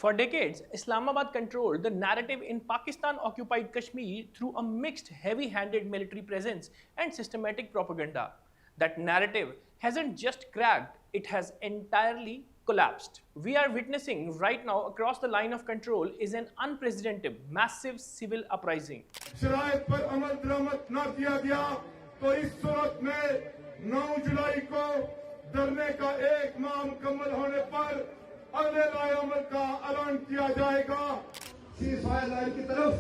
For decades, Islamabad controlled the narrative in Pakistan-occupied Kashmir through a mixed, heavy-handed military presence and systematic propaganda. That narrative hasn't just cracked, it has entirely collapsed. We are witnessing right now across the line of control is an unprecedented, massive civil uprising. शराइत पर अमल दरामद न किया गया तो इस सूरत में 9 जुलाई को धरने का एक माह मुकम्मल होने पर अगले लाए-अमल का ऐलान किया जाएगा। सीज़फायर लाइन की तरफ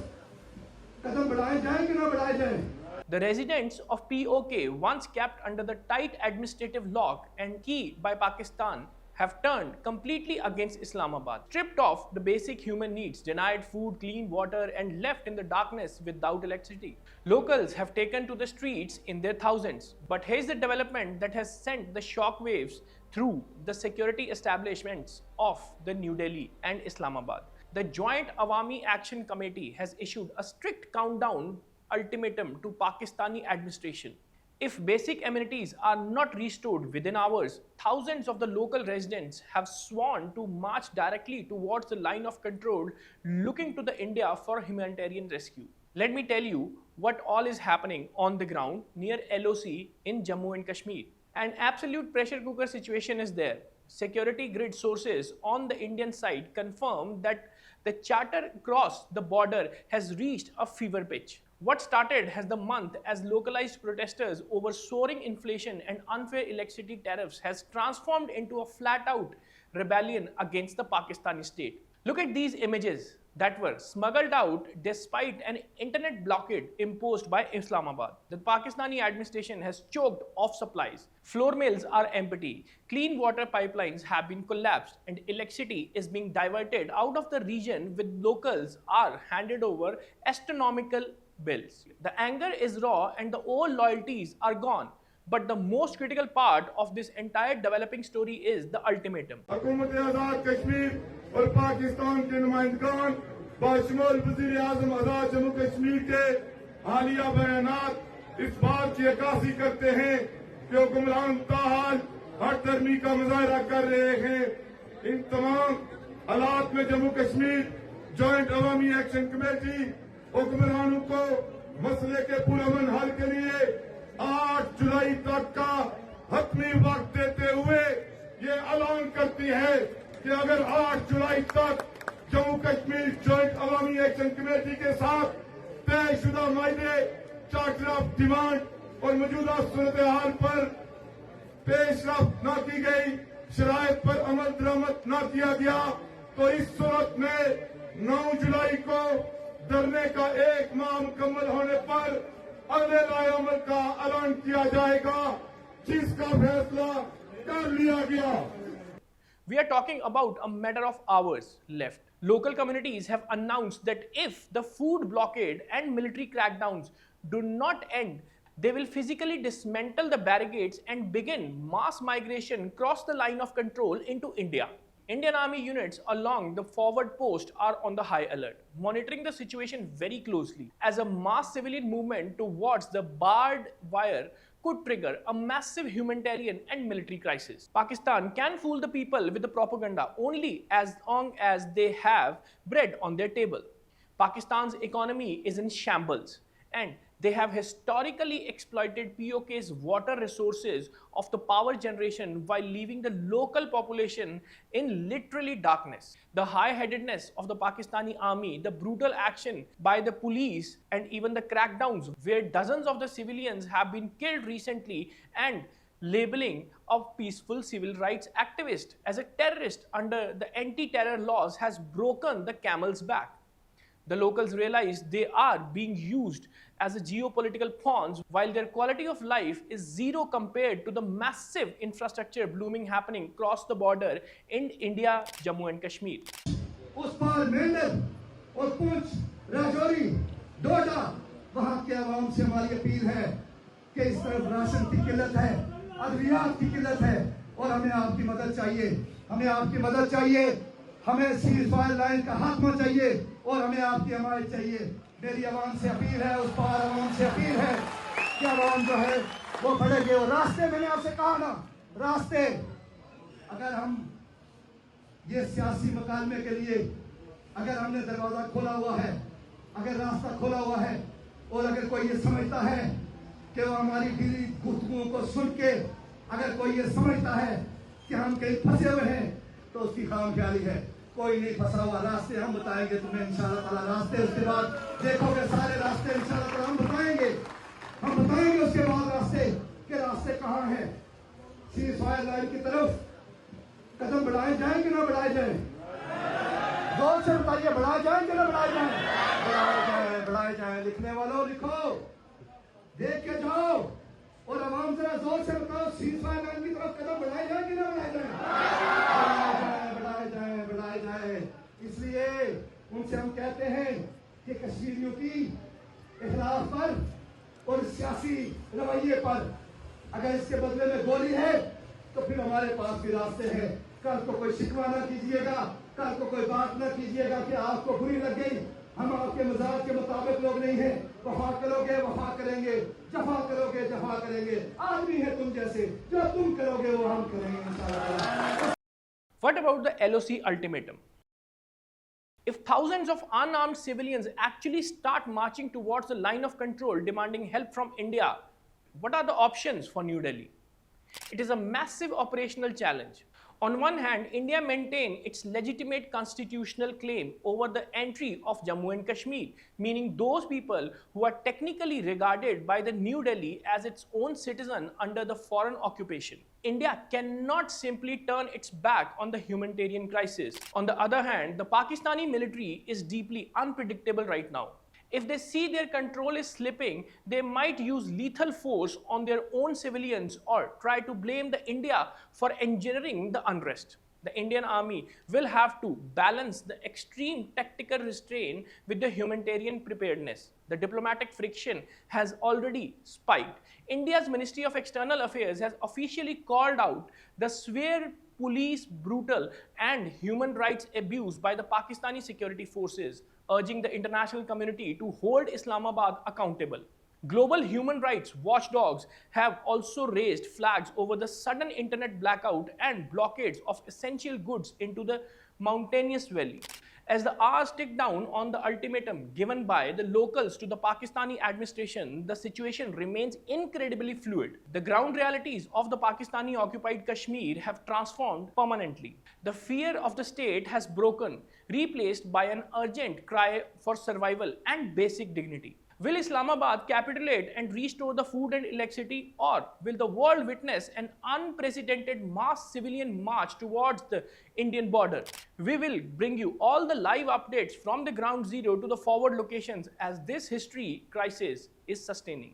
कदम बढ़ाए जाएं कि न बढ़ाए जाएं? The residents of POK, once kept under the tight administrative lock and key by Pakistan, have turned completely against Islamabad, stripped of the basic human needs, denied food, clean water, and left in the darkness without electricity. Locals have taken to the streets in their thousands. But here's the development that has sent the shockwaves through the security establishments of the New Delhi and Islamabad. The Joint Awami Action Committee has issued a strict countdown ultimatum to Pakistani administration. If basic amenities are not restored within hours, thousands of the local residents have sworn to march directly towards the line of control, looking to the India for humanitarian rescue. Let me tell you what all is happening on the ground near LOC in Jammu and Kashmir. An absolute pressure cooker situation is there. Security grid sources on the Indian side confirm that the chatter across the border has reached a fever pitch. What started as the month as localized protesters over soaring inflation and unfair electricity tariffs has transformed into a flat-out rebellion against the Pakistani state. Look at these images that were smuggled out despite an internet blockade imposed by Islamabad. The Pakistani administration has choked off supplies. Flour mills are empty. Clean water pipelines have been collapsed and electricity is being diverted out of the region with locals are handed over astronomical bills. The anger is raw and the old loyalties are gone. But the most critical part of this entire developing story is the ultimatum. हुकूमत-ए-आज़ाद Kashmir और पाकिस्तान के नुमाइंदगान बाशमूल वज़ीर-ए-आज़म आज़ाद जम्मू कश्मीर के हालिया बयानात इस बात की अक्कासी करते हैं कि हुक्मरान ताहाल हर धर्मी का मुजाहरा कर रहे हैं। इन तमाम हालात में जम्मू कश्मीर जॉइंट अवामी एक्शन कमेटी हुक्मरानों को मसले के पुरअमन हल के लिए 8 जुलाई तक का हतमी वक्त देते हुए ये ऐलान करती है कि अगर 8 जुलाई तक जम्मू कश्मीर जॉइंट अवामी एक्शन कमेटी के साथ तयशुदा मायदे चार्टर ऑफ डिमांड और मौजूदा सूरत हाल पर पेशरफ्त न की गई, शराइत पर अमल दरामद न किया गया तो इस सूरत में 9 जुलाई को धरने का एक माह मुकम्मल होने पर अगले लाए-अमल का ऐलान किया जाएगा, जिसका फैसला कर लिया गया। We are talking about a matter of hours left. Local communities have announced that if the food blockade and military crackdowns do not end, they will physically dismantle the barricades and begin mass migration across the line of control into India. Indian Army units along the forward post are on the high alert, monitoring the situation very closely, as a mass civilian movement towards the barbed wire could trigger a massive humanitarian and military crisis. Pakistan can fool the people with the propaganda only as long as they have bread on their table. Pakistan's economy is in shambles, and they have historically exploited POK's water resources of the power generation while leaving the local population in literally darkness. The high-headedness of the Pakistani army, the brutal action by the police, and even the crackdowns where dozens of the civilians have been killed recently, and labeling of peaceful civil rights activists as a terrorist under the anti-terror laws has broken the camel's back. The locals realize they are being used as a geopolitical pawns while their quality of life is zero compared to the massive infrastructure blooming happening across the border in India, Jammu and Kashmir. उस पार मेंढर और पूंछ, राजौरी, डोडा, वहाँ के आवाम से हमारी appeal है कि इस तरफ राशन की किल्लत है, अद्वियात की किल्लत है और हमें आपकी मदद चाहिए, हमें आपकी मदद चाहिए, हमें सीज़फायर लाइन का खात्मा चाहिए और हमें आपकी हमायत चाहिए। मेरी आवाम से अपील है, उस पार आवाम से अपील है कि आवाम जो है वो खड़ेगे। और रास्ते, मैंने आपसे कहा ना, रास्ते अगर हम ये सियासी मुकालमे के लिए अगर हमने दरवाजा खोला हुआ है, अगर रास्ता खोला हुआ है, और अगर कोई ये समझता है कि वो हमारी दिली गुफ्तगुओं को सुन के अगर कोई ये समझता है कि हम कहीं फंसे हुए हैं, तो उसकी खामख्याली है। कोई नहीं फंसा हुआ, रास्ते हम बताएंगे तुम्हें इंशाअल्लाह ताला। रास्ते उसके बाद देखोगे सारे रास्ते इंशाअल्लाह ताला हम बताएंगे उसके बाद रास्ते के रास्ते कहाँ हैं। सीज फायर लाइन की तरफ कदम बढ़ाए जाए कि ना बढ़ाए जाए? जोर से बताइए, बढ़ाए जाए कि ना बढ़ाए जाए? बढ़ाए जाए। लिखने वालों लिखो, देख के जाओ, और आवाम जरा जोर से बताओ, सीज फायर लाइन की तरफ कदम बढ़ाए जाए कि ना बढ़ाए जाए? बढ़ाए जाए। इसलिए उनसे हम कहते हैं कि कश्मीरियों की इखलाफ पर और सियासी रवैये पर अगर इसके बदले में गोली है, तो फिर हमारे पास भी रास्ते हैं। कल को कोई शिकवा ना कीजिएगा, कल को कोई बात ना कीजिएगा कि आपको बुरी लग गई। हम आपके मजाज के मुताबिक लोग नहीं हैं। वफा करोगे वफा करेंगे, जफा करोगे जफा करेंगे। आदमी है तुम जैसे, जो तुम करोगे वो हम करेंगे इंशाअल्लाह। What about the LOC ultimatum? If thousands of unarmed civilians actually start marching towards the line of control demanding help from India, what are the options for New Delhi? It is a massive operational challenge. On one hand, India maintains its legitimate constitutional claim over the entry of Jammu and Kashmir, meaning those people who are technically regarded by the New Delhi as its own citizen under the foreign occupation. India cannot simply turn its back on the humanitarian crisis. On the other hand, the Pakistani military is deeply unpredictable right now. If they see their control is slipping, they might use lethal force on their own civilians or try to blame the India for engineering the unrest. The Indian army will have to balance the extreme tactical restraint with the humanitarian preparedness. The diplomatic friction has already spiked. India's Ministry of External Affairs has officially called out the severe police brutal and human rights abuse by the Pakistani security forces, urging the international community to hold Islamabad accountable. Global human rights watchdogs have also raised flags over the sudden internet blackout and blockades of essential goods into the mountainous valley. As the hours tick down on the ultimatum given by the locals to the Pakistani administration, the situation remains incredibly fluid. The ground realities of the Pakistani-occupied Kashmir have transformed permanently. The fear of the state has broken, replaced by an urgent cry for survival and basic dignity. Will Islamabad capitulate and restore the food and electricity, or will the world witness an unprecedented mass civilian march towards the Indian border? We will bring you all the live updates from the ground zero to the forward locations as this history crisis is sustaining.